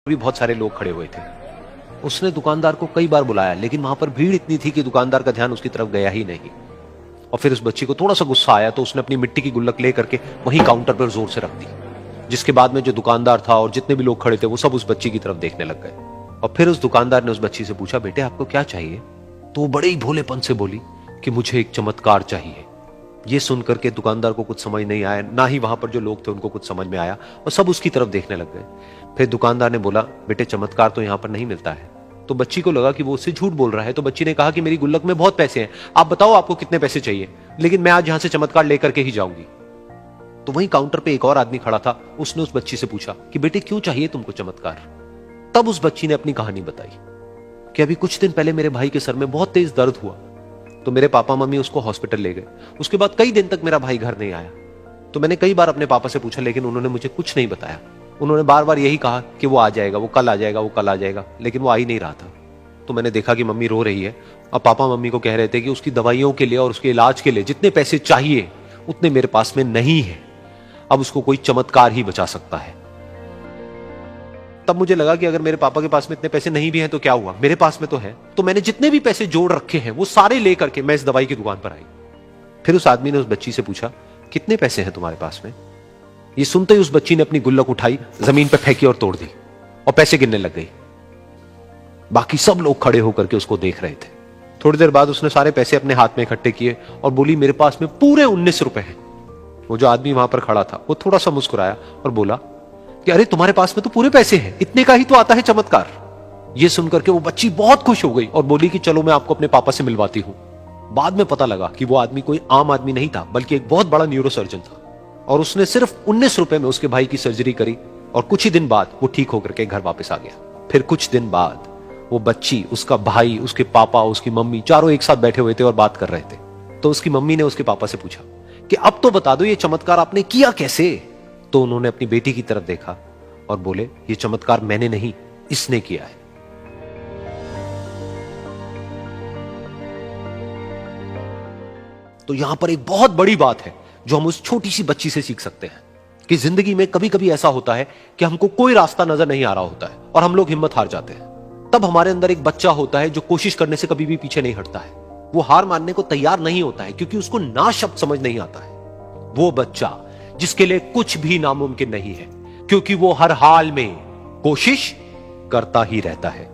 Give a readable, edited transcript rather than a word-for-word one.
भी बहुत सारे लोग खड़े हुए थे। उसने दुकानदार को कई बार बुलाया, लेकिन वहां पर भीड़ इतनी थी कि दुकानदार का ध्यान उसकी तरफ गया ही नहीं। और फिर उस बच्ची को थोड़ा सा गुस्सा आया तो उसने अपनी मिट्टी की गुल्लक लेकर के वहीं काउंटर पर जोर से रख दी, जिसके बाद में जो दुकानदार था और जितने भी लोग खड़े थे वो सब उस बच्ची की तरफ देखने लग गए। और फिर उस दुकानदार ने उस बच्ची से पूछा, बेटे आपको क्या चाहिए? तो वो बड़े ही भोलेपन से बोली कि मुझे एक चमत्कार चाहिए। ये सुनकर के दुकानदार को कुछ समझ नहीं आया, ना ही वहां पर जो लोग थे उनको कुछ समझ में आया, और सब उसकी तरफ देखने लग गए। फिर दुकानदार ने बोला, बेटे चमत्कार तो यहां पर नहीं मिलता है। तो बच्ची को लगा कि वो उससे झूठ बोल रहा है, तो बच्ची ने कहा कि मेरी गुल्लक में बहुत पैसे हैं, आप बताओ आपको कितने पैसे चाहिए, लेकिन मैं आज यहां से चमत्कार लेकर के ही जाऊंगी। तो वहीं काउंटर पे एक और आदमी खड़ा था, उसने उस बच्ची से पूछा कि बेटे क्यों चाहिए तुमको चमत्कार? तब उस बच्ची ने अपनी कहानी बताई कि अभी कुछ दिन पहले मेरे भाई के सर में बहुत तेज दर्द हुआ, तो मेरे पापा मम्मी उसको हॉस्पिटल ले गए। उसके बाद कई दिन तक मेरा भाई घर नहीं आया। तो मैंने कई बार अपने पापा से पूछा, लेकिन उन्होंने मुझे कुछ नहीं बताया। उन्होंने बार बार यही कहा कि वो आ जाएगा, वो कल आ जाएगा, वो कल आ जाएगा, लेकिन वो आ ही नहीं रहा था। तो मैंने देखा कि मम्मी रो रही है, और पापा मम्मी को कह रहे थे कि उसकी दवाइयों के लिए और उसके इलाज के लिए जितने पैसे चाहिए उतने मेरे पास में नहीं है, अब उसको कोई चमत्कार ही बचा सकता है। तब मुझे लगा कि अगर मेरे पापा के पास में इतने पैसे नहीं भी हैं तो क्या हुआ, मेरे पास में तो है। तो मैंने जितने भी पैसे जोड़ रखे हैं वो सारे लेकर के मैं इस दवाई की दुकान पर आई। फिर उस आदमी ने उस बच्ची से पूछा, कितने पैसे हैं तुम्हारे पास में? ये सुनते ही उस बच्ची ने अपनी गुल्लक उठाई, जमीन पर फेंकी और तोड़ दी, और पैसे गिनने लग गई। बाकी सब लोग खड़े होकर के उसको देख रहे थे। थोड़ी देर बाद उसने सारे पैसे अपने हाथ में इकट्ठे किए और बोली, मेरे पास में पूरे 19 रुपए हैं। वो जो आदमी वहां पर खड़ा था वो थोड़ा सा मुस्कुराया और बोला कि अरे तुम्हारे पास में तो पूरे पैसे हैं, इतने का ही तो आता है चमत्कार। ये सुनकर के वो बच्ची बहुत खुश हो गई और बोली कि चलो मैं आपको अपने पापा से मिलवाती हूं। बाद में पता लगा कि वो आदमी कोई आम आदमी नहीं था, बल्कि एक बहुत बड़ा न्यूरोसर्जन था, और उसने सिर्फ 19 रुपए में उसके भाई की सर्जरी करी, और कुछ ही दिन बाद वो ठीक होकर के घर वापस आ गया। फिर कुछ दिन बाद वो बच्ची, उसका भाई, उसके पापा, उसकी मम्मी, चारों एक साथ बैठे हुए थे और बात कर रहे थे। तो उसकी मम्मी ने उसके पापा से पूछा कि अब तो बता दो ये चमत्कार आपने किया कैसे? तो उन्होंने अपनी बेटी की तरफ देखा और बोले, ये चमत्कार मैंने नहीं, इसने किया है। तो यहां पर एक बहुत बड़ी बात है जो हम उस छोटी सी बच्ची से सीख सकते हैं कि जिंदगी में कभी कभी ऐसा होता है कि हमको कोई रास्ता नजर नहीं आ रहा होता है और हम लोग हिम्मत हार जाते हैं। तब हमारे अंदर एक बच्चा होता है जो कोशिश करने से कभी भी पीछे नहीं हटता है। वो हार मानने को तैयार नहीं होता है क्योंकि उसको ना शब्द समझ नहीं आता है। वो बच्चा जिसके लिए कुछ भी नामुमकिन नहीं है, क्योंकि वो हर हाल में कोशिश करता ही रहता है।